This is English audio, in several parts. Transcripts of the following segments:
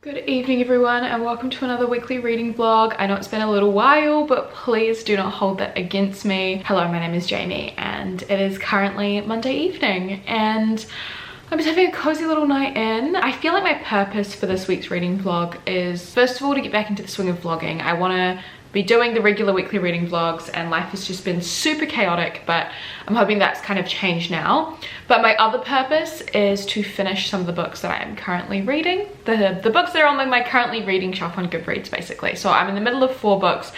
Good evening everyone and welcome to another weekly reading vlog. I know it's been a little while, but please do not hold that against me. Hello, my name is Jamie and it is currently Monday evening and I'm just having a cozy little night in. I feel like my purpose for this week's reading vlog is first of all to get back into the swing of vlogging. I want to be doing the regular weekly reading vlogs and life has just been super chaotic, but I'm hoping that's kind of changed now. But my other purpose is to finish some of the books that I am currently reading. The books that are on my currently reading shelf on Goodreads basically. So I'm in the middle of 4 books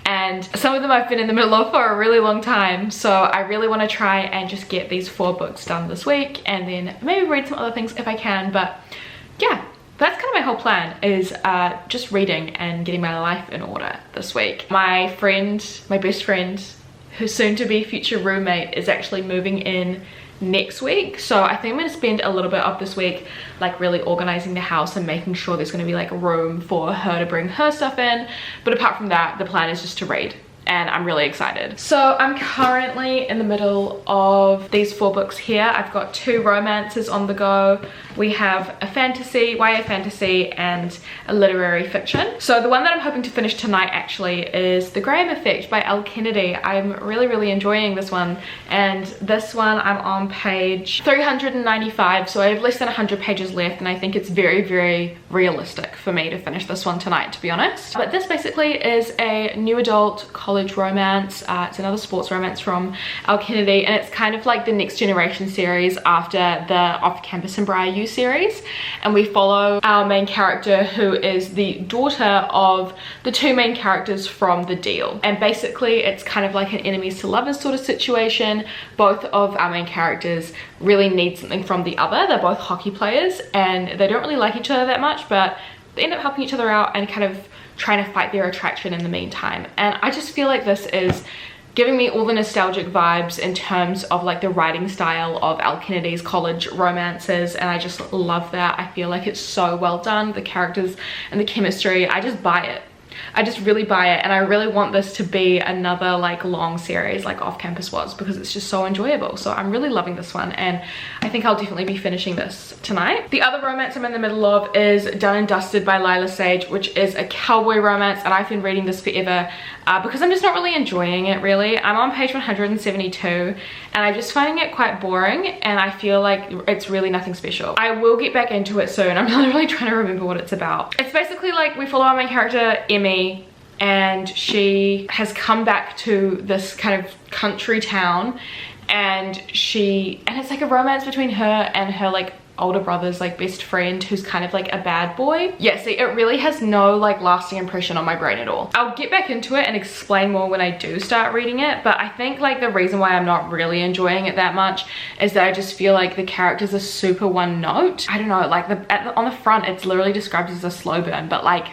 and some of them I've been in the middle of for a really long time. So I really want to try and just get these 4 books done this week and then maybe read some other things if I can. But yeah, that's kind of my whole plan is just reading and getting my life in order this week. My best friend, who's soon to be future roommate, is actually moving in next week. So I think I'm going to spend a little bit of this week like really organizing the house and making sure there's going to be like room for her to bring her stuff in. But apart from that, the plan is just to read. And I'm really excited. So I'm currently in the middle of these 4 books here. I've got 2 romances on the go. We have a fantasy, YA fantasy, and a literary fiction. So the one that I'm hoping to finish tonight actually is The Graham Effect by Elle Kennedy. I'm really enjoying this one. And this one I'm on page 395, so I have less than 100 pages left, and I think it's very realistic for me to finish this one tonight, to be honest. But this basically is a new adult college romance. It's another sports romance from Elle Kennedy, and it's kind of like the Next Generation series after the Off-Campus and Briar U series, and we follow our main character who is the daughter of the 2 main characters from The Deal, and basically it's kind of like an enemies to lovers sort of situation. Both of our main characters really need something from the other. They're both hockey players and they don't really like each other that much, but they end up helping each other out and kind of trying to fight their attraction in the meantime. And I just feel like this is giving me all the nostalgic vibes in terms of like the writing style of Elle Kennedy's college romances, and I just love that. I feel like it's so well done, the characters and the chemistry. I just buy it. I just really buy it, and I really want this to be another like long series like Off Campus was, because it's just so enjoyable. So I'm really loving this one and I think I'll definitely be finishing this tonight. The other romance I'm in the middle of is Done and Dusted by Lila Sage, which is a cowboy romance, and I've been reading this forever because I'm just not really enjoying it really. I'm on page 172 and I'm just finding it quite boring, and I feel like it's really nothing special. I will get back into it soon. I'm really trying to remember what it's about. It's basically like we follow our main character Emmy, and she has come back to this kind of country town, and it's like a romance between her and her like older brother's like best friend, who's kind of like a bad boy. Yeah, see, it really has no like lasting impression on my brain at all. I'll get back into it and explain more when I do start reading it, but I think like the reason why I'm not really enjoying it that much is that I just feel like the characters are super one note. I don't know, like on the front it's literally described as a slow burn, but like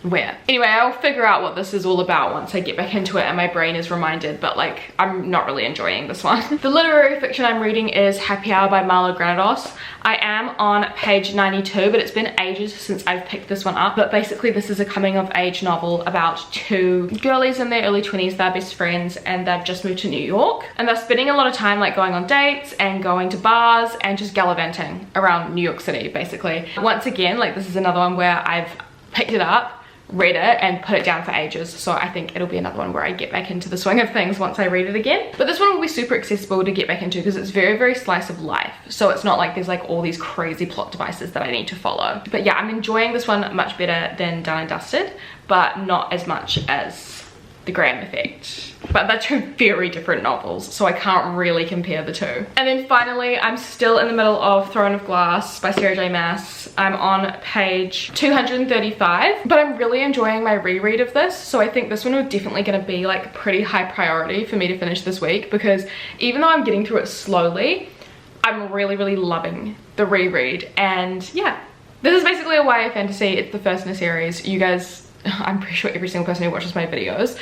where? Anyway, I'll figure out what this is all about once I get back into it and my brain is reminded, but like I'm not really enjoying this one. The literary fiction I'm reading is Happy Hour by Marla Granados. I am on page 92, but it's been ages since I've picked this one up. But basically this is a coming of age novel about 2 girlies in their early 20s. They're best friends and they've just moved to New York, and they're spending a lot of time like going on dates and going to bars and just gallivanting around New York City basically. Once again, like this is another one where I've picked it up, read it, and put it down for ages, so I think it'll be another one where I get back into the swing of things once I read it again. But this one will be super accessible to get back into because it's very slice of life, so it's not like there's like all these crazy plot devices that I need to follow. But yeah, I'm enjoying this one much better than Done and Dusted, but not as much as The Graham Effect. But they're 2 very different novels, so I can't really compare the 2. And then finally, I'm still in the middle of Throne of Glass by Sarah J Maas. I'm on page 235, but I'm really enjoying my reread of this, so I think this one is definitely going to be like pretty high priority for me to finish this week, because even though I'm getting through it slowly, I'm really loving the reread. And yeah, this is basically a YA fantasy. It's the first in a series. You guys, I'm pretty sure every single person who watches my videos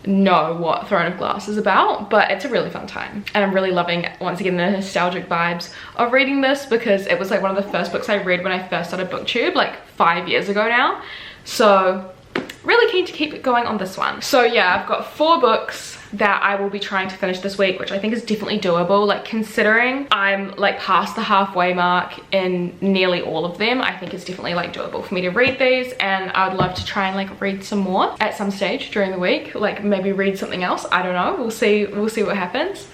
know what Throne of Glass is about, but it's a really fun time, and I'm really loving once again the nostalgic vibes of reading this, because it was like one of the first books I read when I first started booktube like 5 years ago now. So really keen to keep going on this one. So yeah, I've got 4 books that I will be trying to finish this week, which I think is definitely doable. Like, considering I'm like past the halfway mark in nearly all of them, I think it's definitely like doable for me to read these, and I would love to try and like read some more at some stage during the week, like maybe read something else. I don't know, we'll see what happens.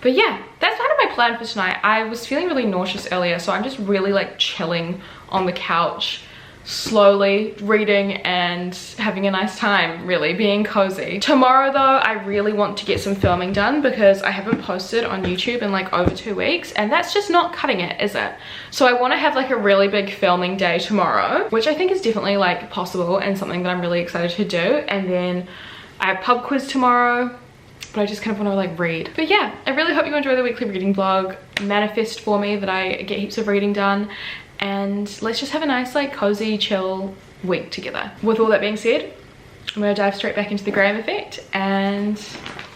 But yeah, that's kind of my plan for tonight. I was feeling really nauseous earlier, so I'm just really like chilling on the couch, slowly reading and having a nice time, really being cozy. Tomorrow though, I really want to get some filming done because I haven't posted on YouTube in like over 2 weeks, and that's just not cutting it, is it? So I want to have like a really big filming day tomorrow, which I think is definitely like possible and something that I'm really excited to do. And then I have pub quiz tomorrow, but I just kind of want to like read. But yeah, I really hope you enjoy the weekly reading vlog. Manifest for me that I get heaps of reading done, and let's just have a nice like cozy chill week together. With all that being said, I'm gonna dive straight back into the Graham effect and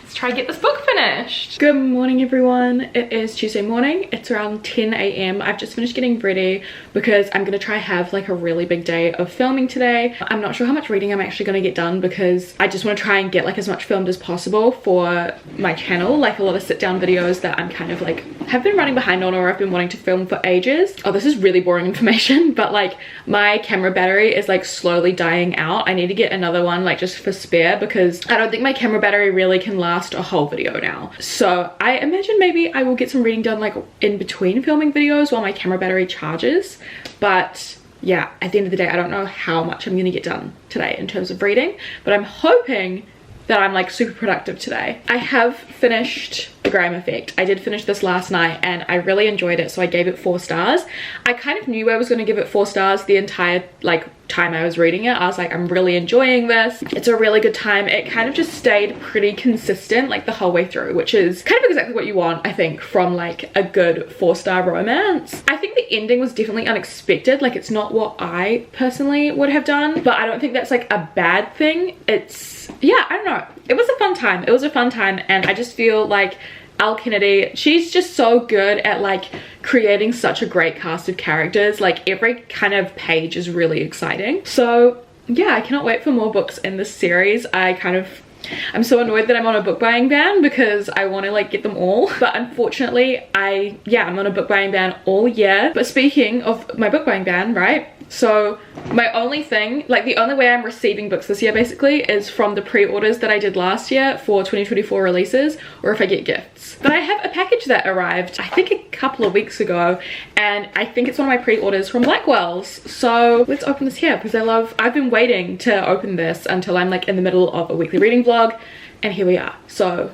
let's try and get this book finished. Good morning everyone. It is Tuesday morning. It's around 10 a.m. I've just finished getting ready because I'm gonna try have like a really big day of filming today. I'm not sure how much reading I'm actually gonna get done because I just want to try and get like as much filmed as possible for my channel, like a lot of sit down videos that I'm kind of like have been running behind on, or I've been wanting to film for ages. Oh, this is really boring information, but like my camera battery is like slowly dying out. I need to get another one like just for spare because I don't think my camera battery really can last a whole video now. So I imagine maybe I will get some reading done like in between filming videos while my camera battery charges. But yeah, at the end of the day, I don't know how much I'm gonna get done today in terms of reading, but I'm hoping that I'm like super productive today. I have finished The Graham Effect. I did finish this last night and I really enjoyed it, so I gave it 4 stars. I kind of knew I was going to give it 4 stars the entire like time I was reading it. I was like, I'm really enjoying this. It's a really good time. It kind of just stayed pretty consistent like the whole way through, which is kind of exactly what you want, I think, from like a good 4-star romance. I think the ending was definitely unexpected. Like, it's not what I personally would have done, but I don't think that's like a bad thing. It's, yeah, I don't know. It was a fun time. It was a fun time, and I just feel like Elle Kennedy, she's just so good at like creating such a great cast of characters. Like, every kind of page is really exciting. So yeah, I cannot wait for more books in this series. I'm so annoyed that I'm on a book buying ban because I want to like get them all, but unfortunately I'm on a book buying ban all year. But speaking of my book buying ban, right, so my only thing, like the only way I'm receiving books this year basically is from the pre-orders that I did last year for 2024 releases, or if I get gifts. But I have a package that arrived I think a couple of weeks ago, and I think it's one of my pre-orders from Blackwell's. So let's open this here because I've been waiting to open this until I'm like in the middle of a weekly reading vlog, and here we are. So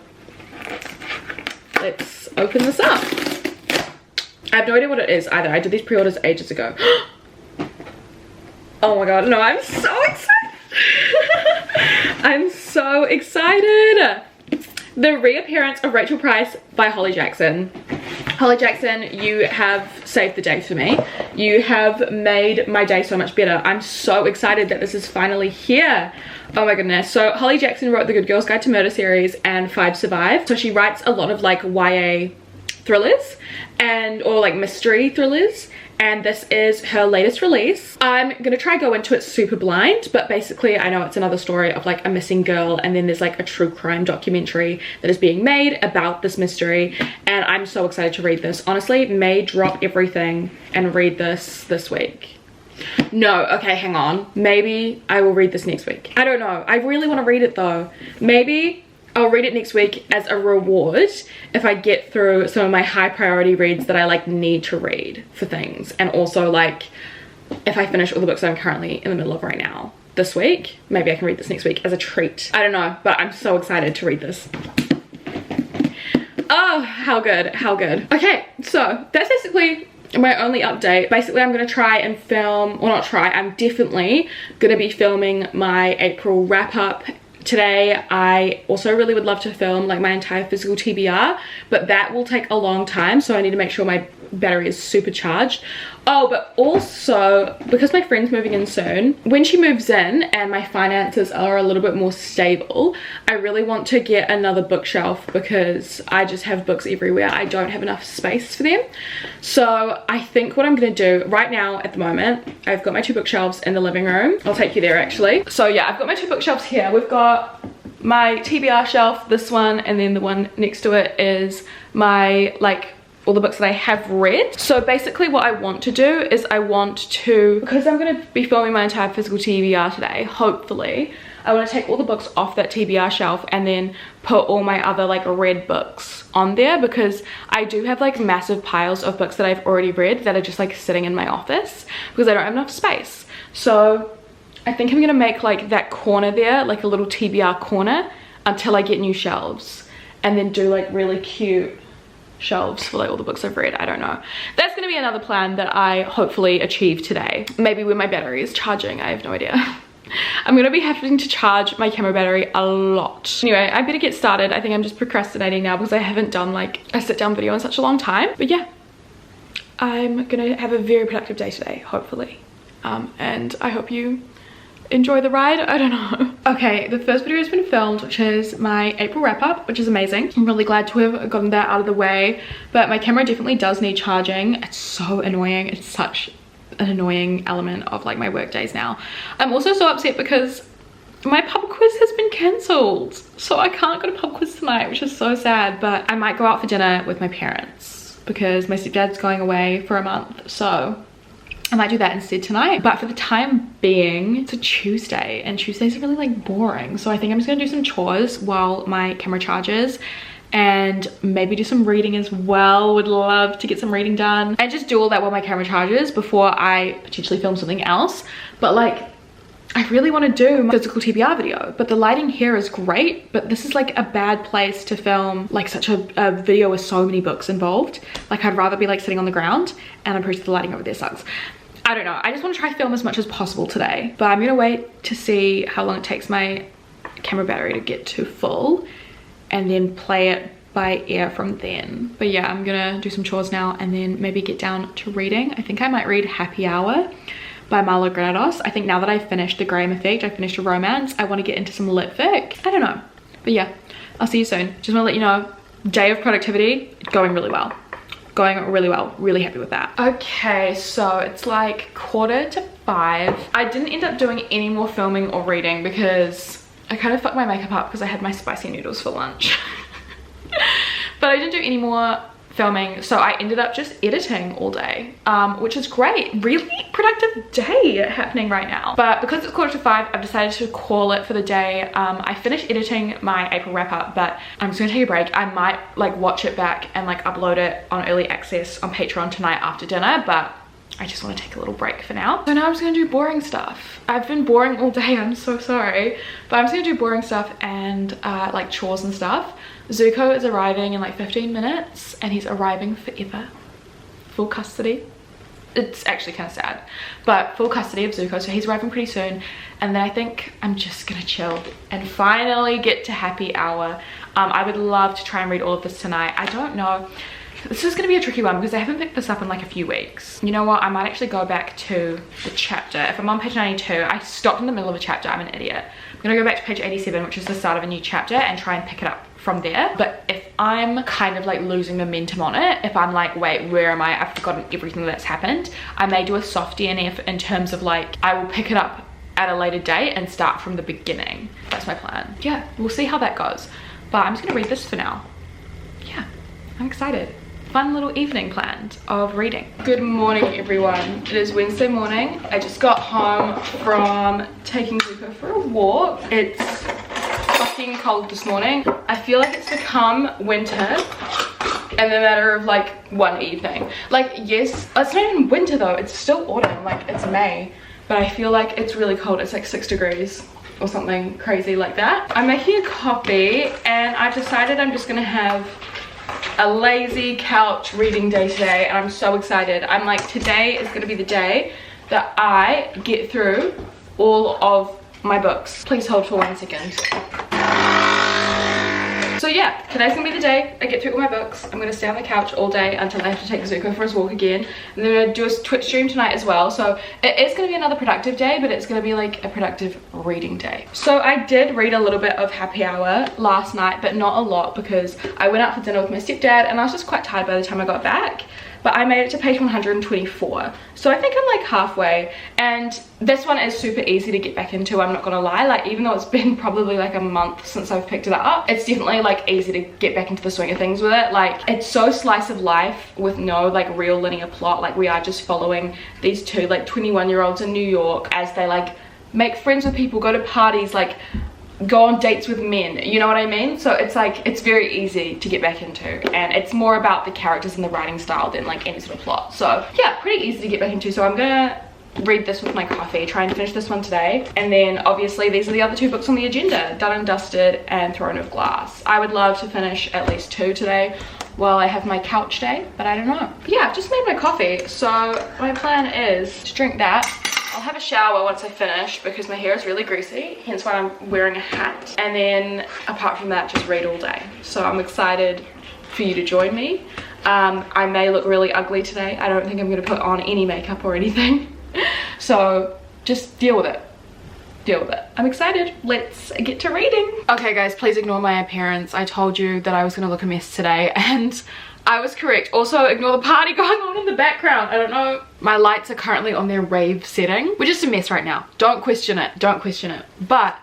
let's open this up. I have no idea what it is either. I did these pre-orders ages ago. Oh my god, no, I'm so excited. I'm so excited. The reappearance of Rachel Price by Holly Jackson. Holly Jackson, you have saved the day for me. You have made my day so much better. I'm so excited that this is finally here. Oh my goodness. So Holly Jackson wrote the Good Girls Guide to Murder series and 5 Survived. So she writes a lot of like YA thrillers or like mystery thrillers, and this is her latest release. I'm gonna try go into it super blind, but basically I know it's another story of like a missing girl, and then there's like a true crime documentary that is being made about this mystery, and I'm so excited to read this. Honestly, may drop everything and read this week. No, okay, hang on. Maybe I will read this next week. I don't know. I really want to read it though. Maybe I'll read it next week as a reward if I get through some of my high priority reads that I like need to read for things, and also like if I finish all the books I'm currently in the middle of right now this week, maybe I can read this next week as a treat. I don't know, but I'm so excited to read this. Oh, how good, how good. Okay, so that's basically my only update. Basically, I'm gonna try and film, well not try, I'm definitely gonna be filming my April wrap up today. I also really would love to film like my entire physical TBR, but that will take a long time, so I need to make sure my battery is supercharged. Oh, but also because my friend's moving in soon, when she moves in and my finances are a little bit more stable, I really want to get another bookshelf because I just have books everywhere. I don't have enough space for them. So I think what I'm gonna do right now at the moment, I've got my 2 bookshelves in the living room. I'll take you there actually. So yeah, I've got my 2 bookshelves here. We've got my TBR shelf, this one, and then the one next to it is my, like, all the books that I have read. So basically what I want to do is I want to, because I'm going to be filming my entire physical TBR today, hopefully, I want to take all the books off that TBR shelf and then put all my other like read books on there, because I do have like massive piles of books that I've already read that are just like sitting in my office because I don't have enough space. So I think I'm going to make like that corner there, like a little TBR corner, until I get new shelves, and then do like really cute shelves for like all the books I've read. I don't know. That's going to be another plan that I hopefully achieve today. Maybe when my battery is charging. I have no idea. I'm going to be having to charge my camera battery a lot. Anyway, I better get started. I think I'm just procrastinating now because I haven't done like a sit down video in such a long time. But yeah, I'm going to have a very productive day today, hopefully. And I hope you enjoy the ride. I don't know. Okay, the first video has been filmed, which is my April wrap up, which is amazing. I'm really glad to have gotten that out of the way, but my camera definitely does need charging. It's so annoying. It's such an annoying element of like my work days now. I'm also so upset because my pub quiz has been cancelled, so I can't go to pub quiz tonight, which is so sad. But I might go out for dinner with my parents because my stepdad's going away for a month, so I might do that instead tonight. But for the time being, it's a Tuesday and Tuesdays are really like boring. So I think I'm just gonna do some chores while my camera charges and maybe do some reading as well. Would love to get some reading done and just do all that while my camera charges before I potentially film something else. But like, I really want to do my physical TBR video, but the lighting here is great, but this is like a bad place to film like such a video with so many books involved. Like I'd rather be like sitting on the ground, and I'm pretty sure the lighting over there sucks. I don't know. I just want to try to film as much as possible today, but I'm gonna wait to see how long it takes my camera battery to get to full and then play it by ear from then. But yeah, I'm gonna do some chores now and then maybe get down to reading. I think I might read Happy Hour by Marla Granados. I think now that I've finished The Graham Effect, I finished a romance, I want to get into some lit fic. I don't know. But yeah, I'll see you soon. Just want to let you know, day of productivity, going really well. Going really well, really happy with that. Okay, so it's like 4:45. I didn't end up doing any more filming or reading because I kind of fucked my makeup up because I had my spicy noodles for lunch. But I didn't do any more filming, so I ended up just editing all day, which is great. Really productive day happening right now. But because it's 4:45, I've decided to call it for the day. I finished editing my April wrap up, but I'm just gonna take a break. I might like watch it back and like upload it on early access on Patreon tonight after dinner, but I just want to take a little break for now. So now I'm just gonna do boring stuff. I've been boring all day, I'm so sorry, but I'm just gonna do boring stuff and like chores and stuff. Zuko is arriving in like 15 minutes and he's arriving forever. Full custody. It's actually kind of sad, but full custody of Zuko, so he's arriving pretty soon. And then I think I'm just gonna chill and finally get to Happy Hour. I would love to try and read all of this tonight. I don't know. This is going to be a tricky one because I haven't picked this up in like a few weeks. You know what? I might actually go back to the chapter. If I'm on page 92, I stopped in the middle of a chapter. I'm an idiot. I'm going to go back to page 87, which is the start of a new chapter, and try and pick it up from there. But if I'm kind of like losing momentum on it, if I'm like, wait, where am I? I've forgotten everything that's happened. I may do a soft DNF in terms of like, I will pick it up at a later date and start from the beginning. That's my plan. Yeah, we'll see how that goes. But I'm just going to read this for now. Yeah, I'm excited. Fun little evening planned of reading. Good morning, everyone. It is Wednesday morning. I just got home from taking Zuko for a walk. It's fucking cold this morning. I feel like it's become winter in the matter of like one evening. Like, yes, it's not even winter though. It's still autumn, like it's May, but I feel like it's really cold. It's like 6 degrees or something crazy like that. I'm making a coffee and I've decided I'm just gonna have a lazy couch reading day today, and I'm so excited. I'm like, today is gonna be the day that I get through all of my books. Please hold for 1 second. So yeah, today's gonna be the day I get through all my books. I'm gonna stay on the couch all day until I have to take Zuko for his walk again. And then I'm gonna do a Twitch stream tonight as well. So it is gonna be another productive day, but it's gonna be like a productive reading day. So I did read a little bit of Happy Hour last night, but not a lot because I went out for dinner with my stepdad and I was just quite tired by the time I got back. But I made it to page 124. So I think I'm like halfway, and this one is super easy to get back into, I'm not gonna lie. Like, even though it's been probably like a month since I've picked it up, it's definitely like easy to get back into the swing of things with it. Like, it's so slice of life with no like real linear plot. Like, we are just following these two like 21-year-olds in New York as they like make friends with people, go to parties, like go on dates with men, you know what I mean? So it's like, it's very easy to get back into, and it's more about the characters and the writing style than like any sort of plot. So yeah, pretty easy to get back into. So I'm gonna read this with my coffee, try and finish this one today, and then obviously these are the other two books on the agenda, Done and Dusted and Throne of Glass. I would love to finish at least 2 today while I have my couch day, but I don't know. But yeah, I've just made my coffee, so my plan is to drink that. I'll have a shower once I finish because my hair is really greasy, hence why I'm wearing a hat. And then apart from that, just read all day. So I'm excited for you to join me. I may look really ugly today. I don't think I'm gonna put on any makeup or anything. So just deal with it. Deal with it. I'm excited. Let's get to reading. Okay guys, please ignore my appearance. I told you that I was gonna look a mess today and I was correct. Also ignore the party going on in the background. I don't know. My lights are currently on their rave setting. We're just a mess right now. Don't question it. Don't question it. But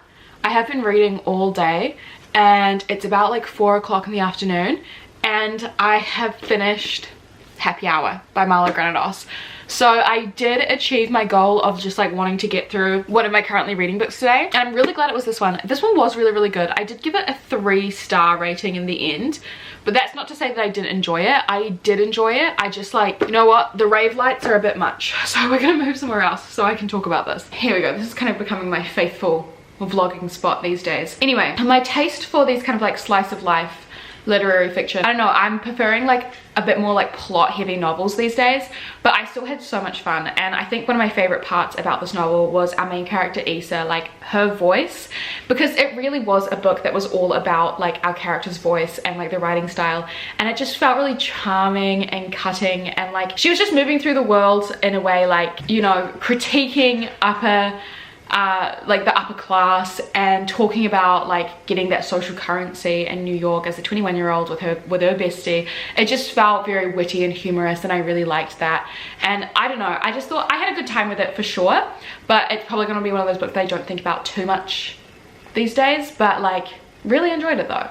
I have been reading all day and it's about like 4 o'clock in the afternoon and I have finished Happy Hour by Marla Granados. So I did achieve my goal of just like wanting to get through one of my currently reading books today, and I'm really glad it was this one. This one was really, really good. I did give it a 3-star rating in the end, but that's not to say that I didn't enjoy it. I did enjoy it. I just like, you know what, the rave lights are a bit much, so we're gonna move somewhere else so I can talk about this. Here we go. This is kind of becoming my faithful vlogging spot these days. Anyway, my taste for these kind of like slice of life literary fiction, I don't know, I'm preferring like a bit more like plot heavy novels these days, but I still had so much fun. And I think one of my favorite parts about this novel was our main character Issa, like her voice, because it really was a book that was all about like our character's voice and like the writing style, and it just felt really charming and cutting, and like she was just moving through the world in a way like, you know, critiquing like the upper class and talking about like getting that social currency in New York as a 21-year-old with her bestie. It just felt very witty and humorous, and I really liked that. And I don't know, I just thought I had a good time with it for sure, but it's probably going to be one of those books that I don't think about too much these days, but like really enjoyed it though.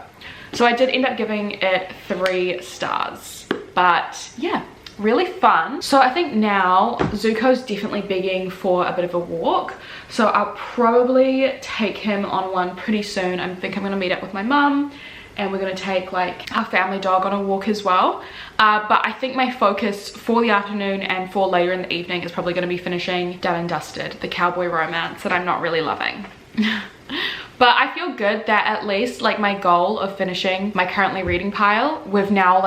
So I did end up giving it 3 stars, but yeah, really fun. So I think now Zuko's definitely begging for a bit of a walk, so I'll probably take him on one pretty soon. I think I'm gonna meet up with my mum and we're gonna take like our family dog on a walk as well. But I think my focus for the afternoon and for later in the evening is probably gonna be finishing Done and Dusted, the cowboy romance that I'm not really loving. But I feel good that at least like my goal of finishing my currently reading pile, we're now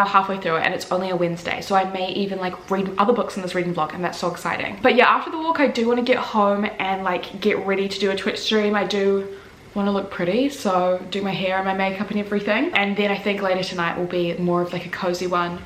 halfway through it, and it's only a Wednesday, so I may even like read other books in this reading vlog, and that's so exciting. But yeah, after the walk I do want to get home and like get ready to do a Twitch stream. I do want to look pretty, so do my hair and my makeup and everything, and then I think later tonight will be more of like a cozy one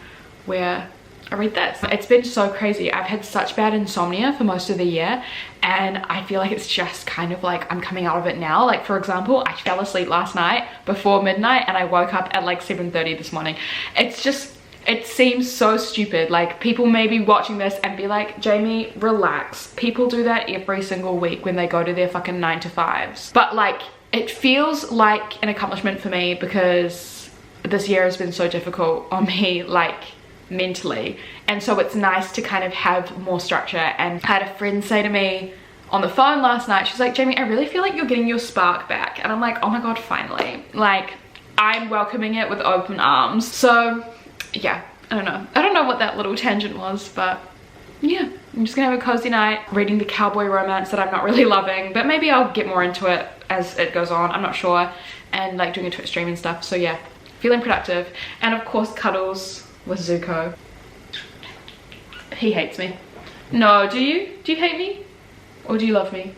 where I read this. It's been so crazy. I've had such bad insomnia for most of the year, and I feel like it's just kind of like I'm coming out of it now. Like for example, I fell asleep last night before midnight and I woke up at like 7:30 this morning. It's just, it seems so stupid. Like people may be watching this and be like, Jamie, relax. People do that every single week when they go to their fucking 9-to-5s. But like, it feels like an accomplishment for me because this year has been so difficult on me, like mentally, and so it's nice to kind of have more structure. And I had a friend say to me on the phone last night, she's like, Jamie, I really feel like you're getting your spark back. And I'm like, oh my god, finally. Like, I'm welcoming it with open arms. So yeah, I don't know what that little tangent was, but yeah, I'm just gonna have a cozy night reading the cowboy romance that I'm not really loving, but maybe I'll get more into it as it goes on, I'm not sure, and like doing a Twitch stream and stuff. So yeah, feeling productive. And of course cuddles with Zuko. He hates me. No, do you? Do you hate me? Or do you love me?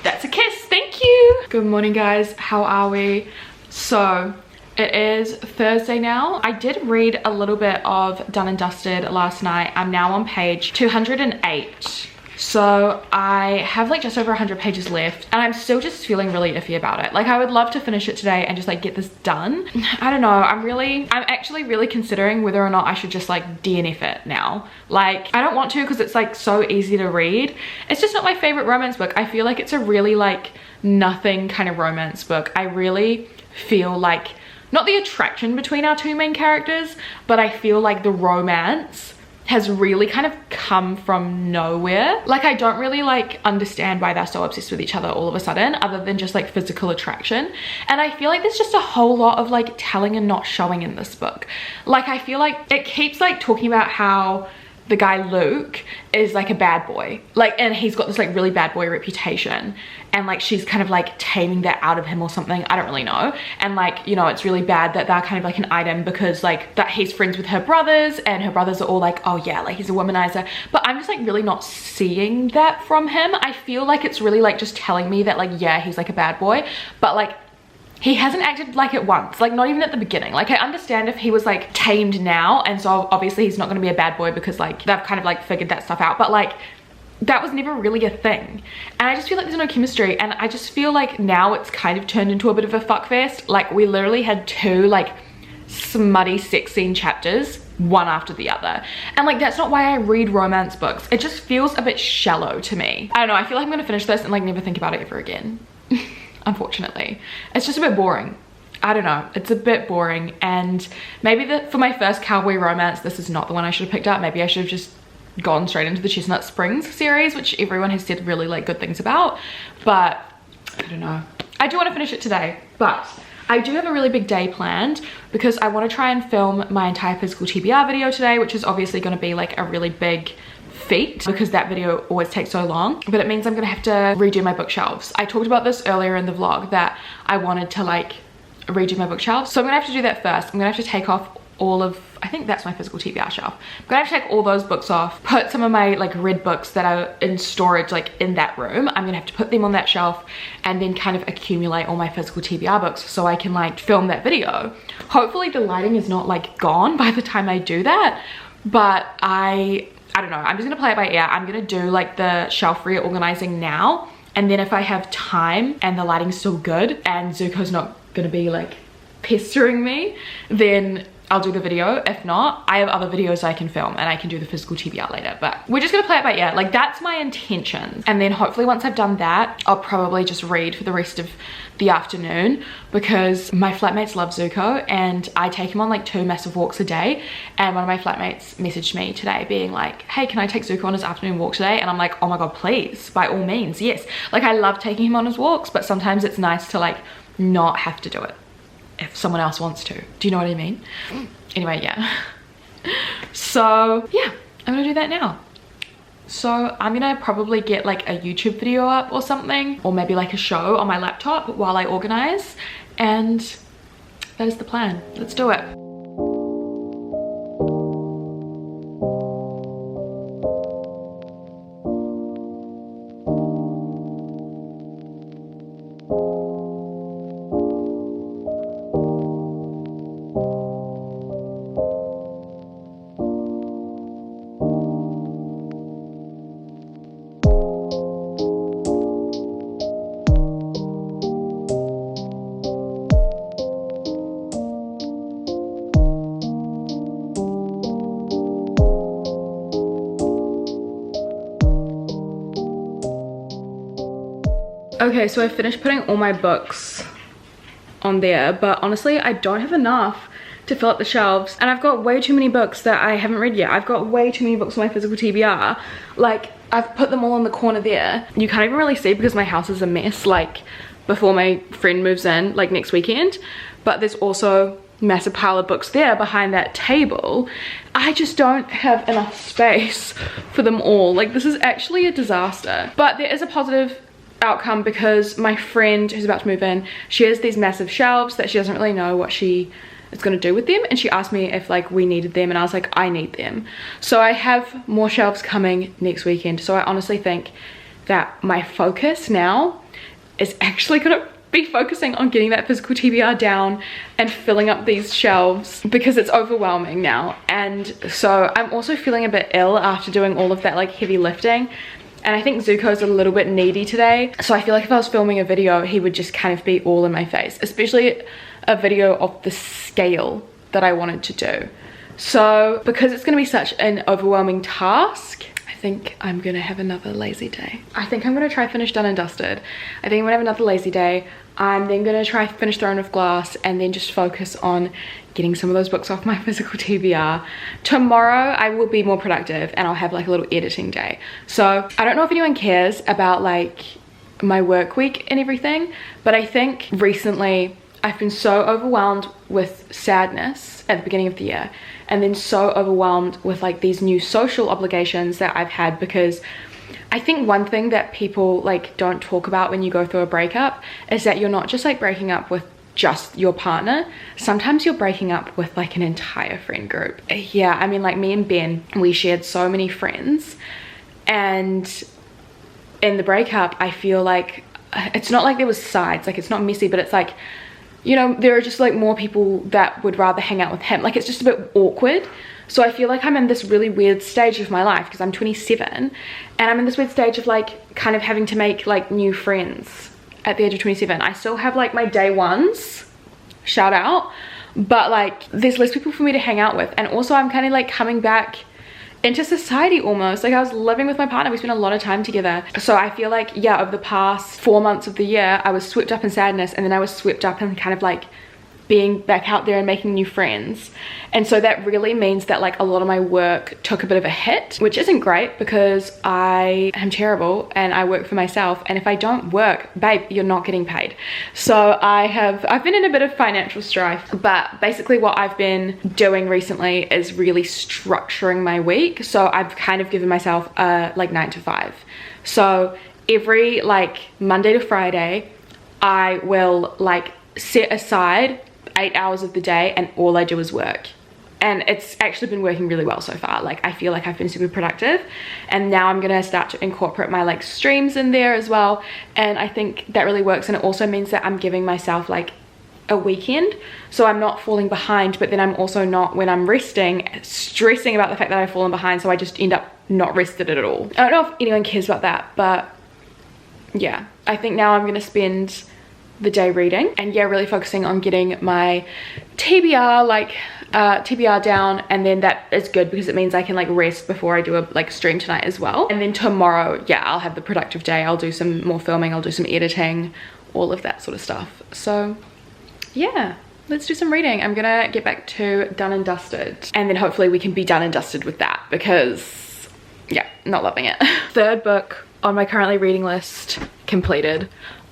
That's a kiss, thank you! Good morning guys, how are we? So it is Thursday now. I did read a little bit of Done and Dusted last night. I'm now on page 208. So I have like just over 100 pages left and I'm still just feeling really iffy about it. Like I would love to finish it today and just like get this done. I don't know, I'm actually really considering whether or not I should just like DNF it now. Like I don't want to because it's like so easy to read. It's just not my favorite romance book. I feel like it's a really like nothing kind of romance book. I really feel like not the attraction between our two main characters, but I feel like the romance has really kind of come from nowhere. Like I don't really like understand why they're so obsessed with each other all of a sudden, other than just like physical attraction. And I feel like there's just a whole lot of like telling and not showing in this book. Like I feel like it keeps like talking about how the guy Luke is like a bad boy, like, and he's got this like really bad boy reputation, and like she's kind of like taming that out of him or something, I don't really know. And like, you know, it's really bad that they're kind of like an item because like that he's friends with her brothers and her brothers are all like, oh yeah, like he's a womanizer. But I'm just like really not seeing that from him. I feel like it's really like just telling me that like, yeah, he's like a bad boy, but like he hasn't acted like it once, like not even at the beginning. Like I understand if he was like tamed now, and so obviously he's not gonna be a bad boy because like they've kind of like figured that stuff out, but like that was never really a thing. And I just feel like there's no chemistry, and I just feel like now it's kind of turned into a bit of a fuckfest. Like we literally had two like smutty sex scene chapters, one after the other, and like that's not why I read romance books. It just feels a bit shallow to me. I don't know, I feel like I'm gonna finish this and like never think about it ever again. Unfortunately, it's just a bit boring. I don't know, it's a bit boring, and maybe for my first cowboy romance, this is not the one I should have picked up. Maybe I should have just gone straight into the Chestnut Springs series, which everyone has said really like good things about, but I don't know. I do want to finish it today, but I do have a really big day planned because I want to try and film my entire physical TBR video today, which is obviously going to be like a really big feat because that video always takes so long. But it means I'm gonna have to redo my bookshelves. I talked about this earlier in the vlog that I wanted to like redo my bookshelves, so I'm gonna have to do that first. I'm gonna have to take off all of, I think that's my physical TBR shelf. I'm gonna have to take all those books off, put some of my like read books that are in storage like in that room. I'm gonna have to put them on that shelf and then kind of accumulate all my physical TBR books so I can like film that video. Hopefully the lighting is not like gone by the time I do that, but I don't know, I'm just gonna play it by ear. I'm gonna do like the shelf reorganizing now, and then if I have time and the lighting's still good and Zuko's not gonna be like pestering me, then I'll do the video. If not, I have other videos I can film and I can do the physical TBR later, but we're just gonna play it by ear. Like that's my intention. And then hopefully once I've done that, I'll probably just read for the rest of the afternoon because my flatmates love Zuko and I take him on like 2 massive walks a day. And one of my flatmates messaged me today being like, hey, can I take Zuko on his afternoon walk today? And I'm like, oh my God, please, by all means, yes. Like I love taking him on his walks, but sometimes it's nice to like not have to do it if someone else wants to. Do you know what I mean? Anyway, yeah. So yeah, I'm gonna do that now. So I'm gonna probably get like a YouTube video up or something, or maybe like a show on my laptop while I organize, and that is the plan. Let's do it. Okay, so I finished putting all my books on there, but honestly I don't have enough to fill up the shelves, and I've got way too many books that I haven't read yet. I've got way too many books on my physical TBR. Like I've put them all in the corner there. You can't even really see because my house is a mess, like before my friend moves in like next weekend, but there's also massive pile of books there behind that table. I just don't have enough space for them all. Like this is actually a disaster, but there is a positive outcome because my friend who's about to move in, she has these massive shelves that she doesn't really know what she is going to do with them, and she asked me if like we needed them, and I was like, I need them. So I have more shelves coming next weekend. So I honestly think that my focus now is actually gonna be focusing on getting that physical TBR down and filling up these shelves because it's overwhelming now. And so I'm also feeling a bit ill after doing all of that like heavy lifting. And I think Zuko's a little bit needy today. So I feel like if I was filming a video, he would just kind of be all in my face, especially a video of the scale that I wanted to do. So because it's gonna be such an overwhelming task, I think I'm gonna have another lazy day. I think I'm gonna try finish Done and Dusted. I think I'm gonna have another lazy day. I'm then gonna try finish Throne of Glass and then just focus on getting some of those books off my physical TBR. Tomorrow I will be more productive and I'll have like a little editing day. So I don't know if anyone cares about like my work week and everything, but I think recently I've been so overwhelmed with sadness at the beginning of the year, and then so overwhelmed with like these new social obligations that I've had, because I think one thing that people like don't talk about when you go through a breakup is that you're not just like breaking up with just your partner. Sometimes you're breaking up with like an entire friend group. Yeah, I mean, like me and Ben, we shared so many friends, and in the breakup I feel like it's not like there was sides, like it's not messy, but it's like, you know, there are just like more people that would rather hang out with him. Like it's just a bit awkward. So I feel like I'm in this really weird stage of my life because I'm 27 and I'm in this weird stage of like kind of having to make like new friends at the age of 27. I still have like my day ones, shout out, but like there's less people for me to hang out with. And also I'm kind of like coming back into society almost. Like I was living with my partner, we spent a lot of time together. So I feel like, yeah, over the past 4 months of the year, I was swept up in sadness, and then I was swept up in kind of like being back out there and making new friends. And so that really means that like a lot of my work took a bit of a hit, which isn't great because I am terrible and I work for myself, and if I don't work, babe, you're not getting paid. So I've been in a bit of financial strife, but basically what I've been doing recently is really structuring my week. So I've kind of given myself a like 9 to 5. So every like Monday to Friday, I will like set aside 8 hours of the day and all I do is work. And it's actually been working really well so far. Like I feel like I've been super productive, and now I'm gonna start to incorporate my like streams in there as well, and I think that really works. And it also means that I'm giving myself like a weekend, so I'm not falling behind, but then I'm also not, when I'm resting, stressing about the fact that I've fallen behind, so I just end up not rested at all. I don't know if anyone cares about that, but yeah, I think now I'm gonna spend the day reading and yeah, really focusing on getting my TBR like TBR down, and then that is good because it means I can like rest before I do a like stream tonight as well. And then tomorrow, yeah, I'll have the productive day. I'll do some more filming, I'll do some editing, all of that sort of stuff. So yeah, let's do some reading. I'm gonna get back to Done and Dusted, and then hopefully we can be done and dusted with that, because yeah, not loving it. Third book on my currently reading list completed.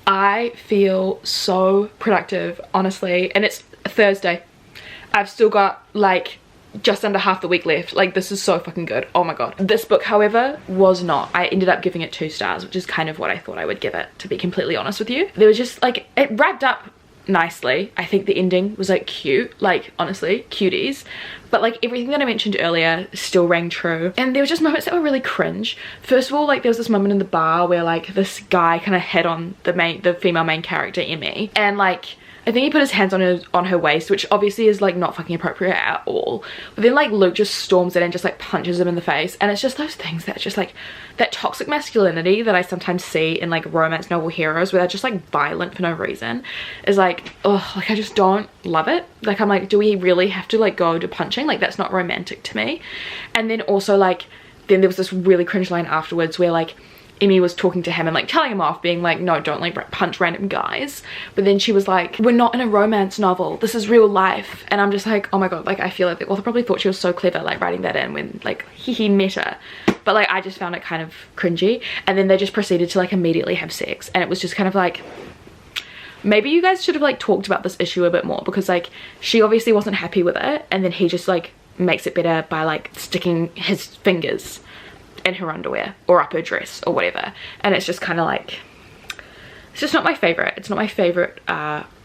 I feel so productive, honestly, and it's Thursday. I've still got like just under half the week left. Like this is so fucking good. Oh my god. This book, however, was not. I ended up giving it 2 stars, which is kind of what I thought I would give it, to be completely honest with you. There was just like, it wrapped up nicely. I think the ending was like cute, like honestly cuties, but like everything that I mentioned earlier still rang true. And there were just moments that were really cringe. First of all, like there was this moment in the bar where like this guy kind of hit on the female main character, Emmy, and like I think he put his hands on her waist, which obviously is like not fucking appropriate at all. But then like Luke just storms in and just like punches him in the face, and it's just those things that just like that toxic masculinity that I sometimes see in like romance novel heroes, where they're just like violent for no reason, is like, oh, like I just don't love it. Like I'm like, do we really have to like go to punching? Like that's not romantic to me. And then also like, then there was this really cringe line afterwards where like Emmy was talking to him and like telling him off, being like, no, don't like punch random guys. But then she was like, we're not in a romance novel, this is real life. And I'm just like, oh my god, like I feel like the author probably thought she was so clever like writing that in when like he met her. But like I just found it kind of cringy. And then they just proceeded to like immediately have sex, and it was just kind of like, maybe you guys should have like talked about this issue a bit more, because like she obviously wasn't happy with it, and then he just like makes it better by like sticking his fingers in her underwear or up her dress or whatever. And it's just kind of like, it's just not my favorite. It's not my favorite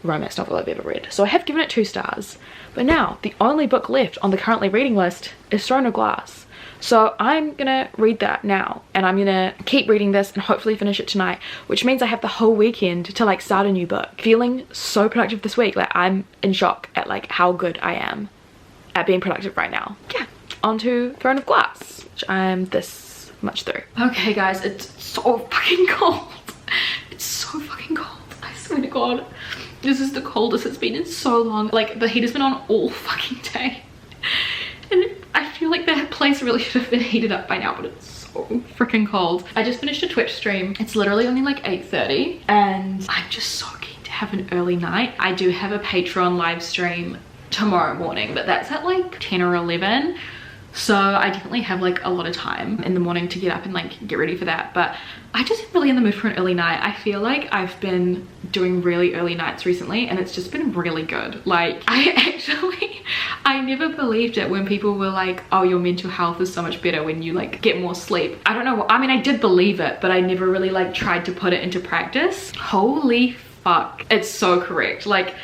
romance novel I've ever read. So I have given it 2 stars. But now the only book left on the currently reading list is Throne of Glass. So I'm gonna read that now, and I'm gonna keep reading this and hopefully finish it tonight, which means I have the whole weekend to like start a new book. Feeling so productive this week. Like, I'm in shock at like how good I am at being productive right now. Yeah, on to Throne of Glass, which I'm this much through. Okay guys, it's so fucking cold. It's so fucking cold, I swear to God. This is the coldest it's been in so long. Like, the heat has been on all fucking day. And I feel like the place really should have been heated up by now, but it's so freaking cold. I just finished a Twitch stream. It's literally only like 8:30 and I'm just so keen to have an early night. I do have a Patreon live stream tomorrow morning, but that's at like 10 or 11. So I definitely have like a lot of time in the morning to get up and like get ready for that. But I just am really in the mood for an early night. I feel like I've been doing really early nights recently and it's just been really good. Like, I never believed it when people were like, oh, your mental health is so much better when you like get more sleep. I don't know, I mean, I did believe it, but I never really like tried to put it into practice. Holy fuck, it's so correct. Like,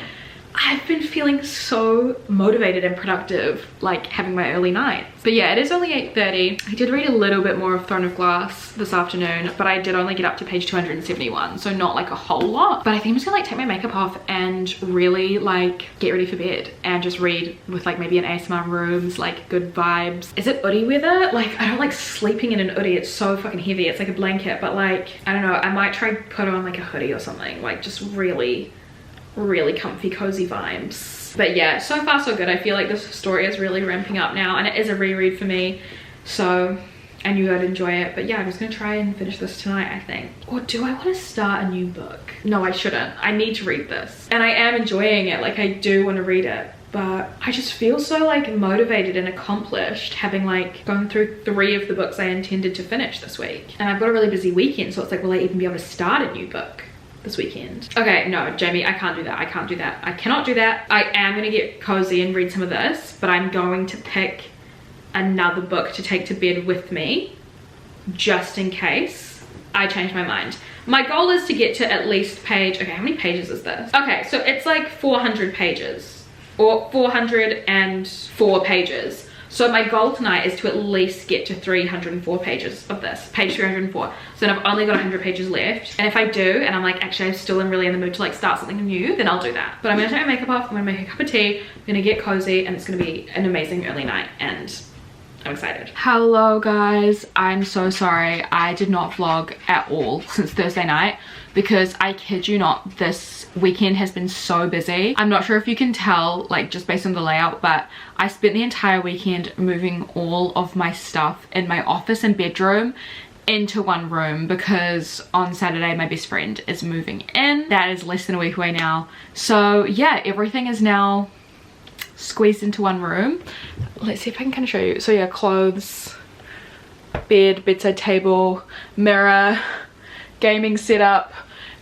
I've been feeling so motivated and productive, like having my early nights. But yeah, it is only 8:30. I did read a little bit more of Throne of Glass this afternoon, but I did only get up to page 271, so not like a whole lot. But I think I'm just gonna like take my makeup off and really like get ready for bed and just read with like maybe an ASMR rooms, like good vibes. Is it hoodie weather? Like, I don't like sleeping in an hoodie. It's so fucking heavy. It's like a blanket, but like, I don't know, I might try put on like a hoodie or something, like just really comfy cozy vibes. But yeah, so far so good. I feel like this story is really ramping up now, and it is a reread for me, so I knew I'd enjoy it. But yeah, I'm just gonna try and finish this tonight, I think. Or do I want to start a new book? No, I shouldn't. I need to read this, and I am enjoying it. Like, I do want to read it, but I just feel so like motivated and accomplished having like gone through 3 of the books I intended to finish this week. And I've got a really busy weekend, so it's like, will I even be able to start a new book this weekend? Okay, no, Jamie, I can't do that. I can't do that. I cannot do that. I am gonna get cozy and read some of this, but I'm going to pick another book to take to bed with me, just in case I change my mind. My goal is to get to at least page, okay, how many pages is this? Okay, so it's like 400 pages, or 404 pages. So my goal tonight is to at least get to 304 pages of this, page 304. So then I've only got 100 pages left. And if I do, and I'm like, actually I'm still really in the mood to like start something new, then I'll do that. But I'm gonna take my makeup off, I'm gonna make a cup of tea, I'm gonna get cozy, and it's gonna be an amazing early night, and I'm excited. Hello guys, I'm so sorry. I did not vlog at all since Thursday night because I kid you not, this weekend has been so busy. I'm not sure if you can tell, like just based on the layout, but I spent the entire weekend moving all of my stuff in my office and bedroom into one room because on Saturday my best friend is moving in. That is less than a week away now. So yeah, everything is now squeezed into one room. Let's see if I can kind of show you. So yeah, clothes, bed, bedside table, mirror, gaming setup.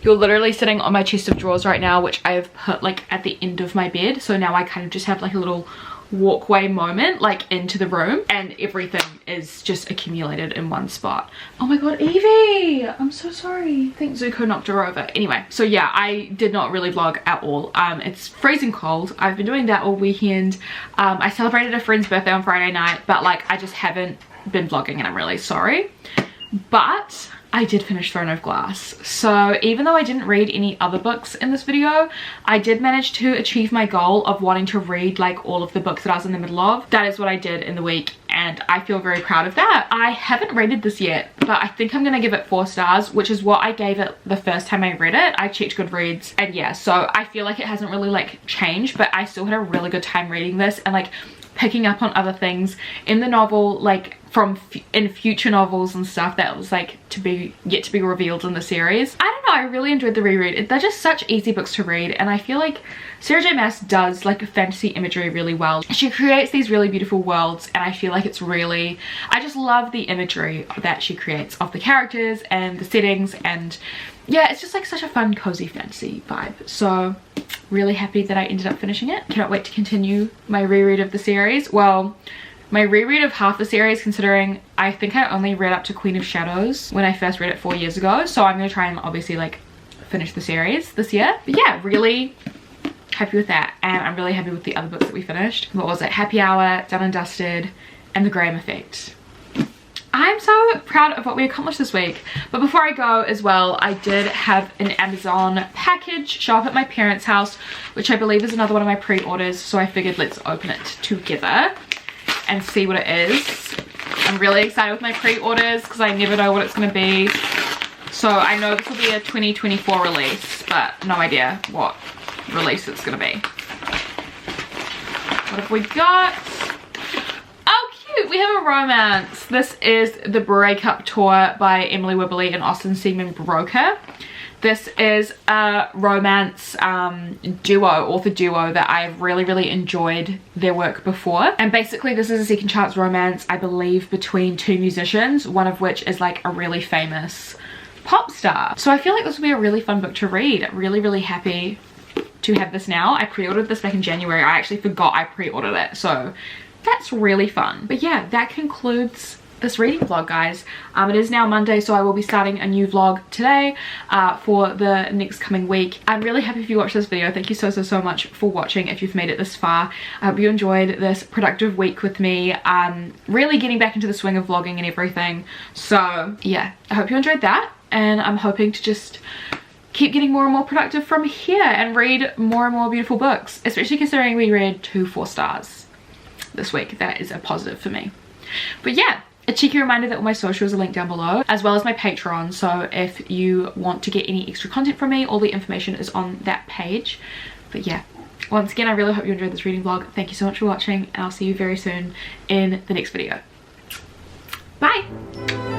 You're literally sitting on my chest of drawers right now, which I've put like at the end of my bed, so now I kind of just have like a little walkway moment like into the room, and everything is just accumulated in one spot. Oh my god, Evie, I'm so sorry. I think Zuko knocked her over. Anyway, so yeah, I did not really vlog at all. It's freezing cold. I've been doing that all weekend. I celebrated a friend's birthday on Friday night, but like I just haven't been vlogging, and I'm really sorry. But I did finish Throne of Glass. So even though I didn't read any other books in this video, I did manage to achieve my goal of wanting to read like all of the books that I was in the middle of. That is what I did in the week, and I feel very proud of that. I haven't rated this yet, but I think I'm gonna give it 4 stars, which is what I gave it the first time I read it. I checked Goodreads, and yeah, so I feel like it hasn't really like changed, but I still had a really good time reading this and like picking up on other things in the novel, like from in future novels and stuff that was like yet to be revealed in the series. I don't know, I really enjoyed the reread. They're just such easy books to read, and I feel like Sarah J Maas does like fantasy imagery really well. She creates these really beautiful worlds, and I feel like it's really, I just love the imagery that she creates of the characters and the settings, and yeah, it's just like such a fun cozy fantasy vibe. So really happy that I ended up finishing it. Cannot wait to continue my reread of the series. Well, my reread of half the series, considering I think I only read up to Queen of Shadows when I first read it 4 years ago. So I'm going to try and obviously like finish the series this year. But yeah, really happy with that. And I'm really happy with the other books that we finished. What was it? Happy Hour, Done and Dusted, and The Graham Effect. I'm so proud of what we accomplished this week. But before I go as well, I did have an Amazon package show up at my parents' house, which I believe is another one of my pre-orders. So I figured let's open it together and see what it is. I'm really excited with my pre-orders because I never know what it's going to be. So I know this will be a 2024 release, but no idea what release it's going to be. What have we got? Oh, cute! We have a romance. This is The Breakup Tour by Emily Wibberley and Austin Seaman Broker. This is a romance author duo that I've really enjoyed their work before. And basically this is a second chance romance, I believe, between two musicians, one of which is like a really famous pop star. So I feel like this will be a really fun book to read. Really happy to have this now. I pre-ordered this back in January. I actually forgot I pre-ordered it, so that's really fun. But yeah, that concludes this reading vlog, guys. It is now Monday, so I will be starting a new vlog today for the next coming week. I'm really happy if you watched this video. Thank you so much for watching if you've made it this far. I hope you enjoyed this productive week with me. Really getting back into the swing of vlogging and everything. So yeah, I hope you enjoyed that, and I'm hoping to just keep getting more and more productive from here and read more and more beautiful books, especially considering we read 2 4 stars this week. That is a positive for me. But yeah, a cheeky reminder that all my socials are linked down below, as well as my Patreon. So if you want to get any extra content from me, all the information is on that page. But yeah, once again, I really hope you enjoyed this reading vlog. Thank you so much for watching, and I'll see you very soon in the next video. Bye!